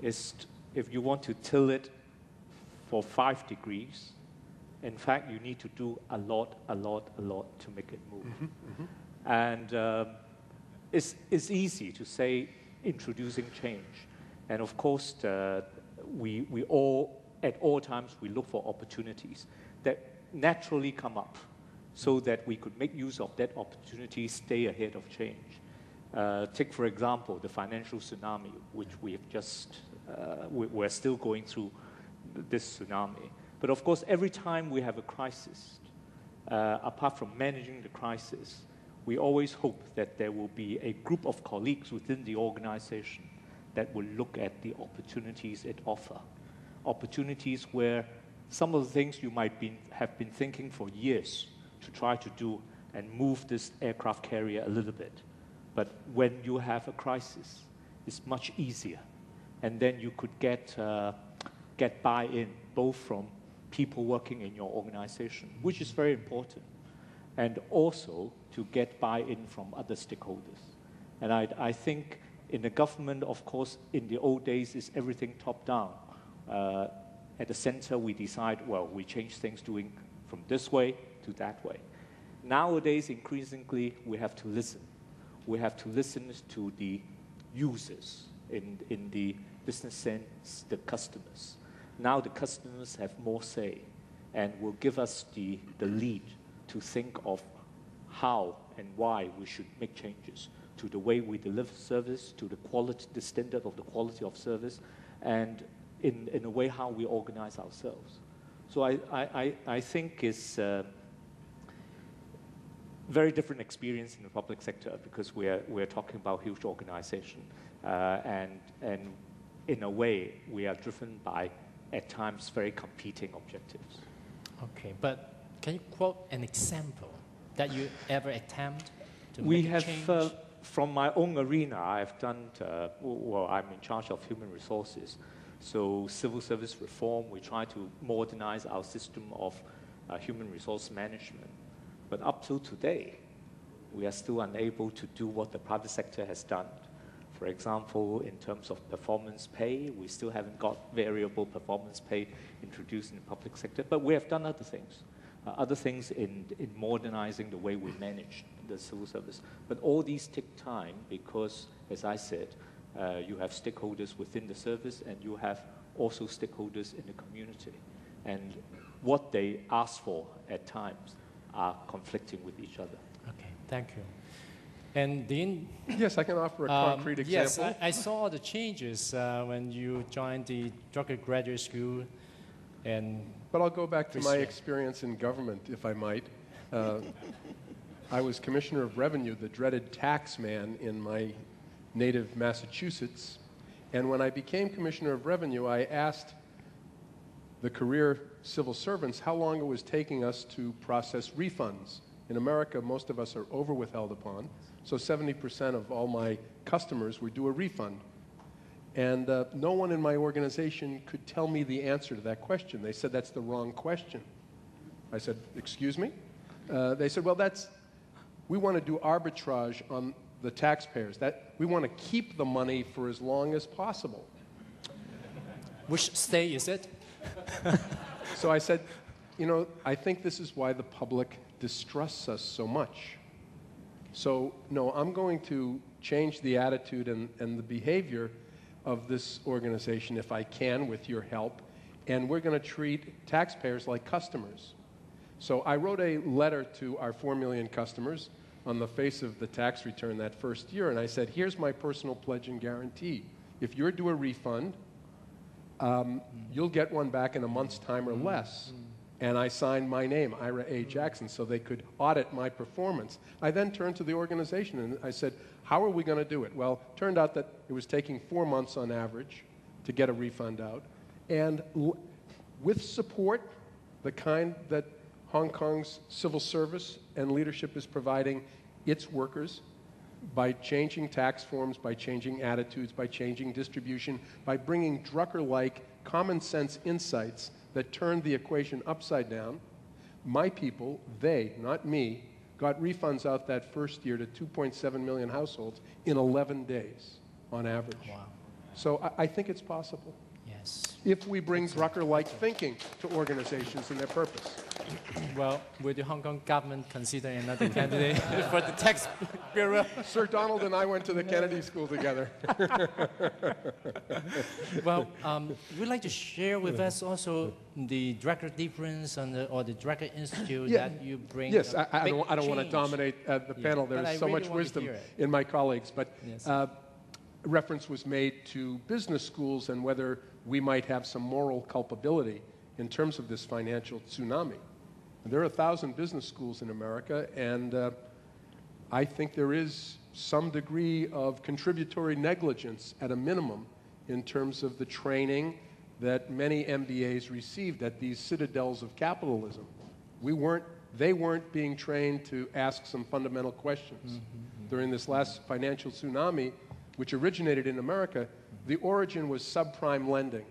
is if you want to tilt it for 5 degrees, in fact, you need to do a lot to make it move. And it's easy to say introducing change. And of course, we all, at all times, we look for opportunities that naturally come up so that we could make use of that opportunity, stay ahead of change. Take, for example, the financial tsunami, which we have just, we're still going through this tsunami. But of course, every time we have a crisis, apart from managing the crisis, we always hope that there will be a group of colleagues within the organization that will look at the opportunities it offers. Opportunities where some of the things you might have been thinking for years to try to do and move this aircraft carrier a little bit. But when you have a crisis, it's much easier. And then you could get buy-in, both from people working in your organization, which is very important, and also to get buy-in from other stakeholders. And I think in the government, of course, in the old days, is everything top-down. At the center, we decide, well, we change things doing from this way to that way. Nowadays, increasingly, we have to listen. We have to listen to the users in the business sense, the customers. Now the customers have more say and will give us the lead to think of how and why we should make changes to the way we deliver service, to the quality, the standard of the quality of service, and in a way how we organize ourselves. So I think it's a very different experience in the public sector because we're talking about huge organization, and in a way we are driven by at times very competing objectives. Okay, but can you quote an example that you ever attempt to we make a change? have, from my own arena, I've done, well, I'm in charge of human resources. So civil service reform, we try to modernize our system of human resource management. But up till today, we are still unable to do what the private sector has done. For example, in terms of performance pay, we still haven't got variable performance pay introduced in the public sector, but we have done other things in modernizing the way we manage the civil service. But all these take time because, as I said, you have stakeholders within the service and you have also stakeholders in the community. And what they ask for at times are conflicting with each other. Okay, thank you. And Dean? Yes, I can offer a concrete example. Yes, I saw the changes when you joined the Drucker Graduate School. But I'll go back to my experience in government, if I might. I was Commissioner of Revenue, the dreaded tax man in my native Massachusetts. And when I became Commissioner of Revenue, I asked the career civil servants how long it was taking us to process refunds. In America, most of us are over-withheld upon. So 70% of all my customers would do a refund. And no one in my organization could tell me the answer to that question. They said, that's the wrong question. I said, excuse me? They said, well, we want to do arbitrage on the taxpayers. We want to keep the money for as long as possible. Which state is it? So I said, you know, I think this is why the public distrusts us so much. So, no, I'm going to change the attitude and the behavior of this organization, if I can, with your help, and we're going to treat taxpayers like customers. So I wrote a letter to our 4 million customers on the face of the tax return that first year, and I said, here's my personal pledge and guarantee. If you're due a refund, you'll get one back in a month's time or less. And I signed my name, Ira A. Jackson, so they could audit my performance. I then turned to the organization and I said, how are we going to do it? Well, it turned out that it was taking 4 months on average to get a refund out. And with support, the kind that Hong Kong's civil service and leadership is providing its workers, by changing tax forms, by changing attitudes, by changing distribution, by bringing Drucker-like common sense insights that turned the equation upside down, my people, they, not me, got refunds out that first year to 2.7 million households in 11 days on average. Wow. So I think it's possible Yes. if we bring Drucker-like thinking to organizations and their purpose. Well, will the Hong Kong government consider another candidate for the tax bureau? Sir Donald and I went to the Kennedy School together. Well, would you like to share with us also the Drucker difference or the Drucker Institute Yeah. that you bring? Yes, a I big don't want to change? dominate the Yeah, panel. but I There's so really much want to wisdom hear it. in my colleagues, but Yes. reference was made to business schools and whether we might have some moral culpability in terms of this financial tsunami. And there are 1,000 business schools in America, and I think there is some degree of contributory negligence at a minimum in terms of the training that many MBAs received at these citadels of capitalism. They weren't being trained to ask some fundamental questions. During this last financial tsunami, which originated in America, the origin was subprime lending,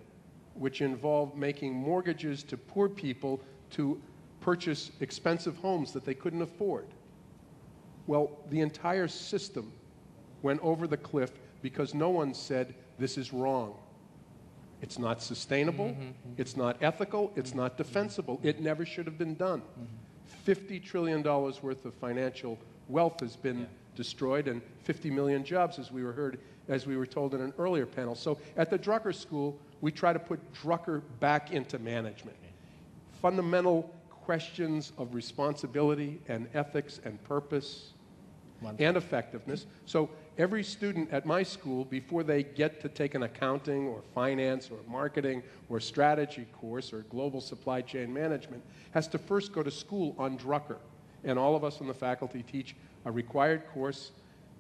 which involved making mortgages to poor people to purchase expensive homes that they couldn't afford. Well, the entire system went over the cliff because no one said, this is wrong. It's not sustainable, it's not ethical, it's not defensible. It never should have been done. $50 trillion worth of financial wealth has been destroyed, and 50 million jobs, as we were told in an earlier panel. So at the Drucker School, we try to put Drucker back into management. Fundamental questions of responsibility and ethics and purpose and effectiveness. So every student at my school, before they get to take an accounting or finance or marketing or strategy course or global supply chain management, has to first go to school on Drucker. And all of us on the faculty teach a required course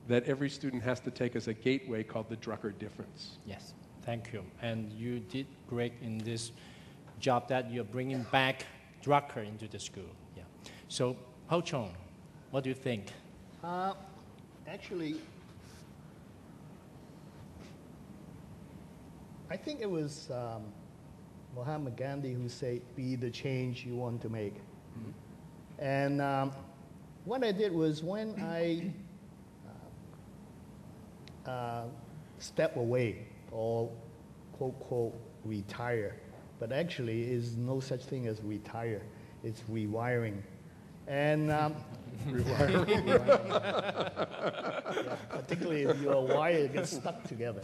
that every student has to take as a gateway called the Drucker Difference. Yes, thank you. And you did great in this job that you're bringing back Drucker into the school. Yeah. So, Ho Chung, what do you think? Actually, I think it was Mahatma Gandhi who said, be the change you want to make. And what I did was when I step away or quote, quote, retire, but actually is no such thing as retire, it's rewiring. And rewiring. Yeah, particularly if your wire gets stuck together.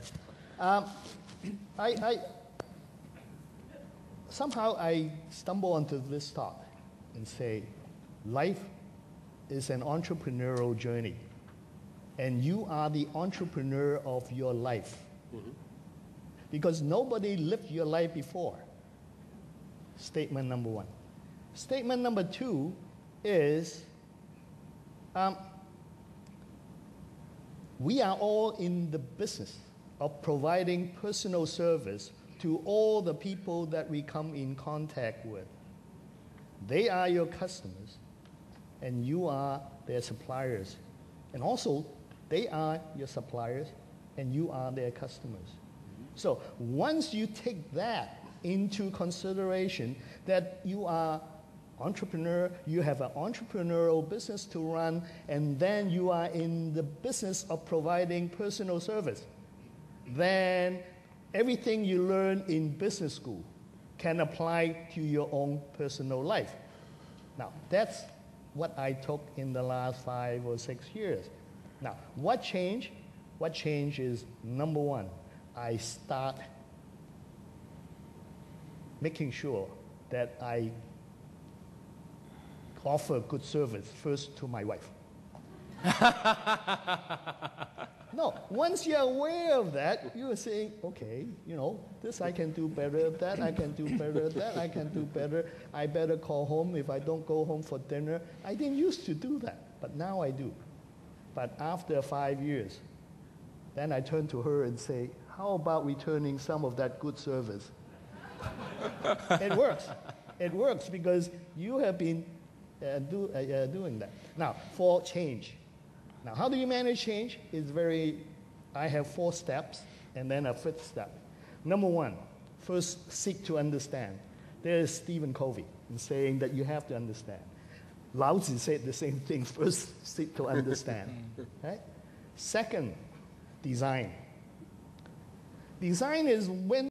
Somehow I stumble onto this thought and say, life is an entrepreneurial journey, and you are the entrepreneur of your life. Because nobody lived your life before. Statement number one. Statement number two is we are all in the business of providing personal service to all the people that we come in contact with. They are your customers, and you are their suppliers. And also, they are your suppliers, and you are their customers. So once you take that into consideration, that you are entrepreneur, you have an entrepreneurial business to run, and then you are in the business of providing personal service, then everything you learn in business school can apply to your own personal life. Now, that's what I took in the last 5 or 6 years. Now, what changed? What changed is, number one, I start making sure that I offer good service first to my wife. No, once you're aware of that, you are saying, okay, you know, this I can do better, that I can do better, that I can do better. I better call home if I don't go home for dinner. I didn't used to do that, but now I do. But after 5 years, then I turn to her and say, how about returning some of that good service? It works. It works because you have been doing that. Now, for change. Now, how do you manage change? I have 4 steps and then a 5th step. Number one, first seek to understand. There is Stephen Covey in saying that you have to understand. Lao Tzu said the same thing, first seek to understand. Right? Second, design. Design is when